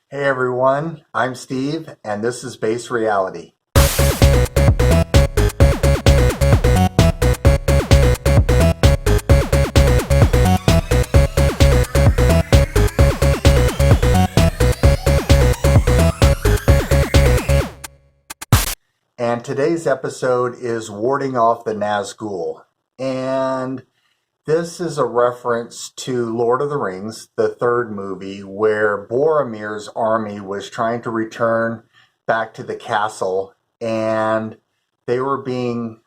Hey everyone, I'm Steve, and this is Base Reality. And today's episode is Warding Off the Nazgul. And this is a reference to Lord of the Rings, the third movie, where Boromir's army was trying to return back to the castle, and they were being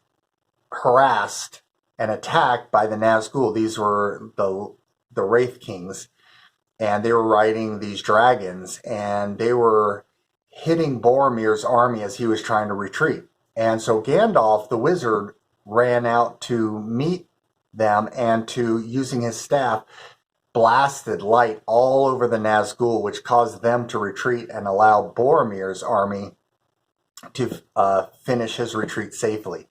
harassed and attacked by the Nazgul. These were the Wraith Kings, and they were riding these dragons, and they were hitting Boromir's army as he was trying to retreat. And so Gandalf, the wizard, ran out to meet them and using his staff, blasted light all over the Nazgul, which caused them to retreat and allow Boromir's army to finish his retreat safely.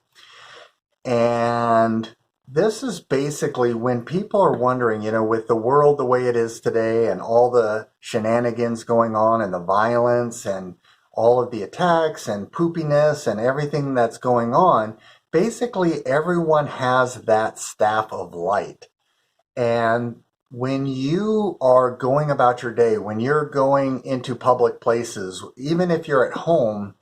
And this is basically when people are wondering, with the world the way it is today and all the shenanigans going on and the violence and all of the attacks and poopiness and everything that's going on, basically everyone has that staff of light. And when you are going about your day, when you're going into public places, even if you're at home,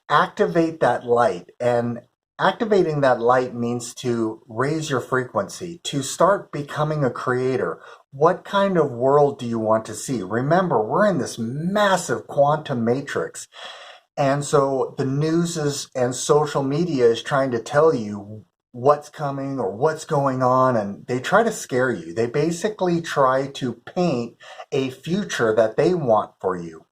activate that light. And activating that light means to raise your frequency, to start becoming a creator. What kind of world do you want to see? Remember, we're in this massive quantum matrix. And so the news and social media is trying to tell you what's coming or what's going on, and they try to scare you. They basically try to paint a future that they want for you.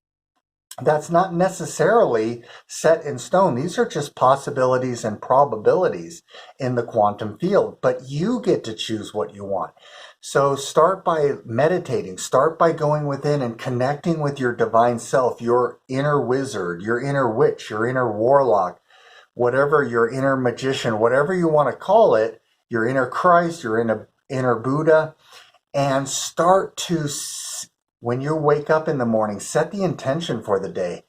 That's not necessarily set in stone. These are just possibilities and probabilities in the quantum field, but you get to choose what you want. So start by meditating, start by going within and connecting with your divine self, your inner wizard, your inner witch, your inner warlock, whatever, your inner magician, whatever you want to call it, your inner Christ, your inner Buddha, and start to, when you wake up in the morning, set the intention for the day.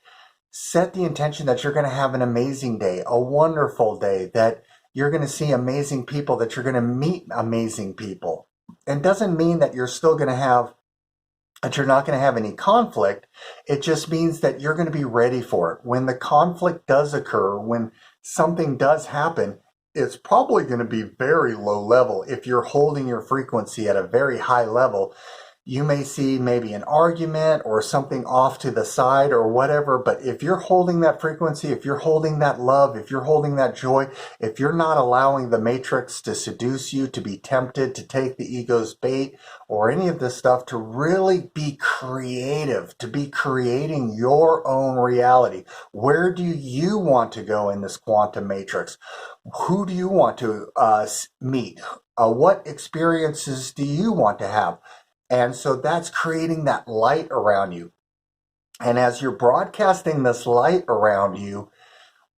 Set the intention that you're going to have an amazing day, a wonderful day, that you're going to see amazing people, that you're going to meet amazing people. It doesn't mean that you're still going to have, that you're not going to have any conflict. It just means that you're going to be ready for it. When the conflict does occur, when something does happen, it's probably going to be very low level. If you're holding your frequency at a very high level, you may see maybe an argument or something off to the side or whatever, but if you're holding that frequency, if you're holding that love, if you're holding that joy, if you're not allowing the matrix to seduce you, to be tempted, to take the ego's bait, or any of this stuff, to really be creative, to be creating your own reality. Where do you want to go in this quantum matrix? Who do you want to meet? What experiences do you want to have? And so that's creating that light around you. And as you're broadcasting this light around you,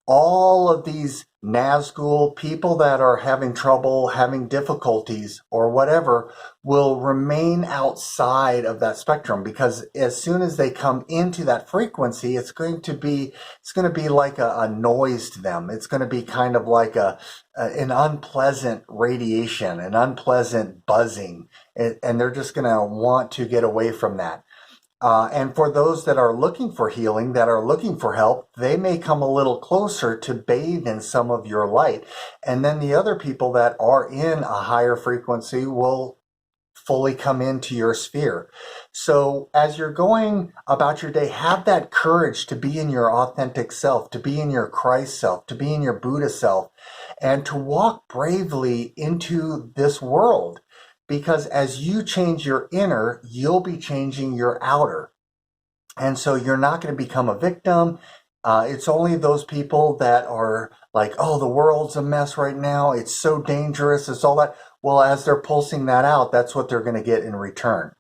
all of these Nazgul, people that are having trouble, having difficulties or whatever, will remain outside of that spectrum, because as soon as they come into that frequency, it's going to be like a noise to them. It's going to be kind of like an unpleasant radiation, an unpleasant buzzing, and they're just going to want to get away from that. And for those that are looking for healing, that are looking for help, they may come a little closer to bathe in some of your light. And then the other people that are in a higher frequency will fully come into your sphere. So as you're going about your day, have that courage to be in your authentic self, to be in your Christ self, to be in your Buddha self, and to walk bravely into this world. Because as you change your inner, you'll be changing your outer. And so you're not going to become a victim. It's only those people that are like, oh, the world's a mess right now. It's so dangerous. It's all that. Well, as they're pulsing that out, that's what they're going to get in return.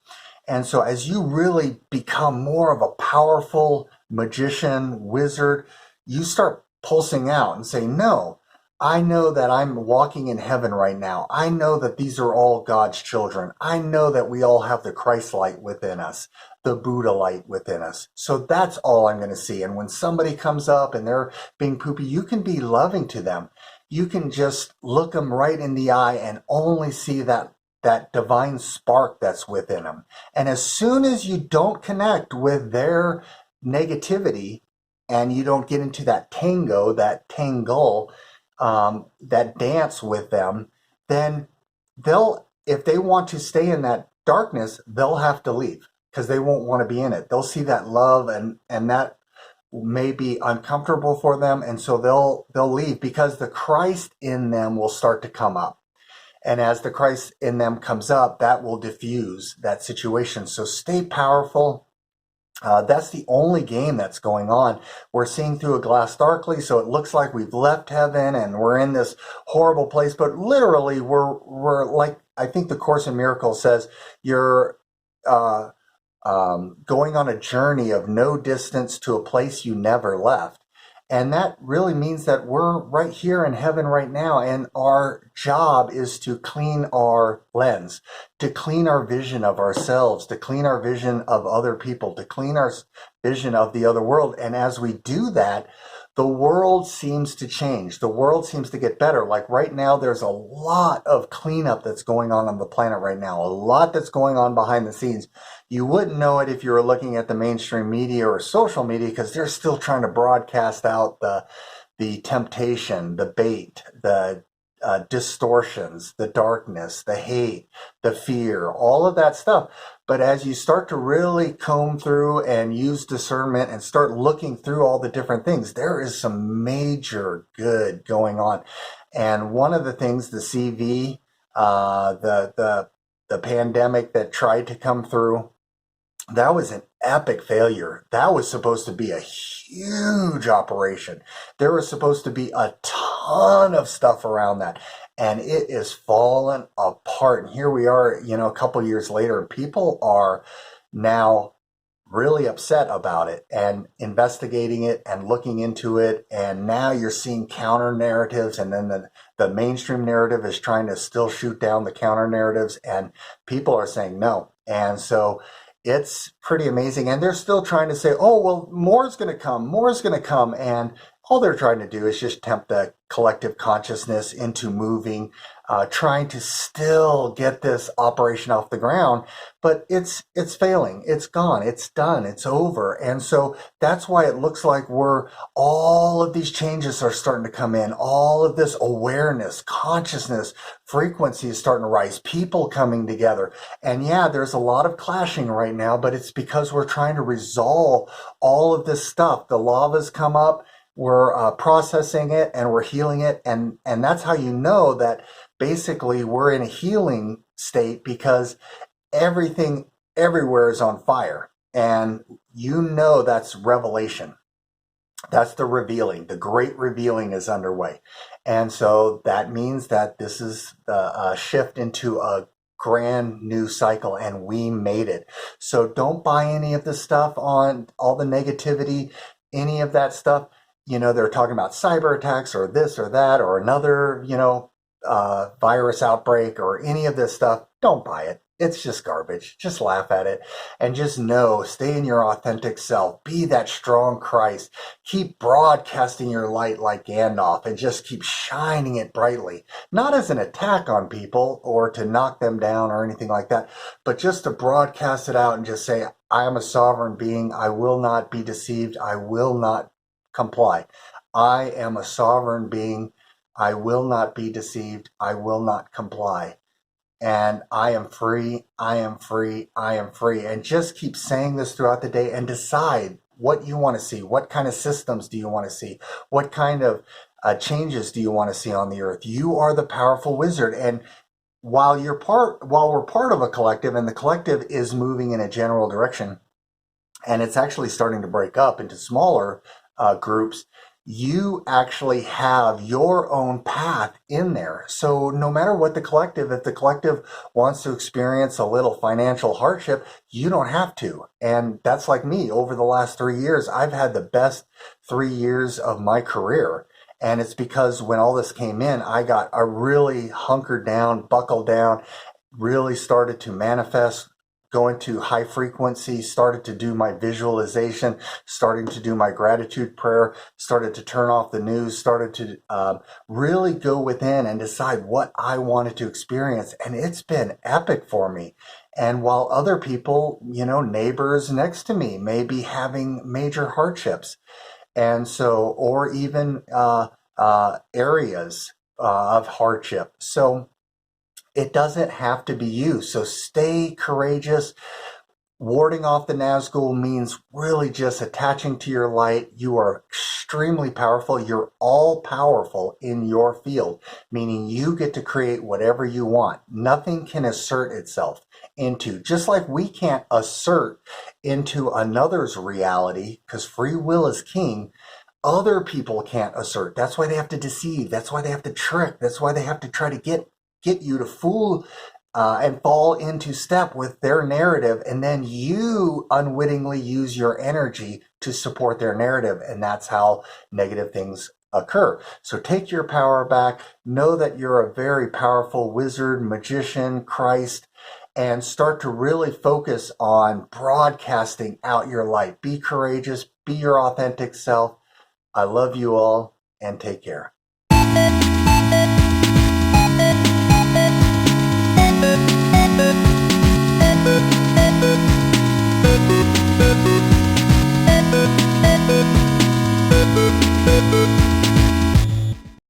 And so as you really become more of a powerful magician, wizard, you start pulsing out and say, no, I know that I'm walking in heaven right now. I know that these are all God's children. I know that we all have the Christ light within us, the Buddha light within us. So that's all I'm going to see. And when somebody comes up and they're being poopy, you can be loving to them. You can just look them right in the eye and only see that divine spark that's within them. And as soon as you don't connect with their negativity and you don't get into that tango, that tangle, that dance with them, then if they want to stay in that darkness, they'll have to leave because they won't want to be in it. They'll see that love and that may be uncomfortable for them. And so they'll leave because the Christ in them will start to come up. And as the Christ in them comes up, that will diffuse that situation. So stay powerful. That's the only game that's going on. We're seeing through a glass darkly, so it looks like we've left heaven and we're in this horrible place. But literally, we're like, I think the Course in Miracles says, you're going on a journey of no distance to a place you never left. And that really means that we're right here in heaven right now, and our job is to clean our lens, to clean our vision of ourselves, to clean our vision of other people, to clean our vision of the other world. And as we do that, the world seems to change. The world seems to get better. Like right now, there's a lot of cleanup that's going on the planet right now, a lot that's going on behind the scenes. You wouldn't know it if you were looking at the mainstream media or social media because they're still trying to broadcast out the temptation, the bait, the distortions, the darkness, the hate, the fear, all of that stuff. But as you start to really comb through and use discernment and start looking through all the different things, there is some major good going on. And one of the things, the CV, the pandemic that tried to come through, that was an epic failure. That was supposed to be a huge operation. There was supposed to be a ton of stuff around that. And it is fallen apart. And here we are, a couple years later, people are now really upset about it and investigating it and looking into it. And now you're seeing counter narratives. And then the mainstream narrative is trying to still shoot down the counter narratives. And people are saying no. And so it's pretty amazing. And they're still trying to say, oh, well, more is going to come. And all they're trying to do is just tempt the collective consciousness into moving, trying to still get this operation off the ground. But it's failing. It's gone. It's done. It's over. And so that's why it looks like all of these changes are starting to come in. All of this awareness, consciousness, frequency is starting to rise. People coming together. And yeah, there's a lot of clashing right now, but it's because we're trying to resolve all of this stuff. The lava's come up. We're processing it and we're healing it. And that's how you know that basically we're in a healing state because everything everywhere is on fire. And that's revelation. That's the revealing. The great revealing is underway. And so that means that this is a shift into a grand new cycle, and we made it. So don't buy any of the stuff on all the negativity, any of that stuff. They're talking about cyber attacks or this or that or another, virus outbreak or any of this stuff. Don't buy it. It's just garbage. Just laugh at it and just stay in your authentic self. Be that strong Christ. Keep broadcasting your light like Gandalf and just keep shining it brightly. Not as an attack on people or to knock them down or anything like that, but just to broadcast it out and just say, I am a sovereign being. I will not be deceived. I will not comply. I am a sovereign being. I will not be deceived. I will not comply. And I am free. I am free. I am free. And just keep saying this throughout the day and decide what you want to see. What kind of systems do you want to see? What kind of changes do you want to see on the earth? You are the powerful wizard. And while we're part of a collective, and the collective is moving in a general direction, and it's actually starting to break up into smaller groups, you actually have your own path in there. So no matter what if the collective wants to experience a little financial hardship, you don't have to. And that's like me. Over the last 3 years, I've had the best 3 years of my career. And it's because when all this came in, I really hunkered down, buckled down, really started to manifest, go into high frequency, started to do my visualization, starting to do my gratitude prayer, started to turn off the news, started to really go within and decide what I wanted to experience. And it's been epic for me. And while other people, neighbors next to me may be having major hardships, and so, or even areas of hardship. So it doesn't have to be you. So stay courageous. Warding off the Nazgul means really just attaching to your light. You are extremely powerful. You're all powerful in your field, meaning you get to create whatever you want. Nothing can assert itself into, just like we can't assert into another's reality, because free will is king. Other people can't assert. That's why they have to deceive. That's why they have to trick. That's why they have to try to get you to fool and fall into step with their narrative, and then you unwittingly use your energy to support their narrative, and that's how negative things occur. So take your power back. Know that you're a very powerful wizard, magician, Christ, and start to really focus on broadcasting out your light. Be courageous. Be your authentic self. I love you all, and take care.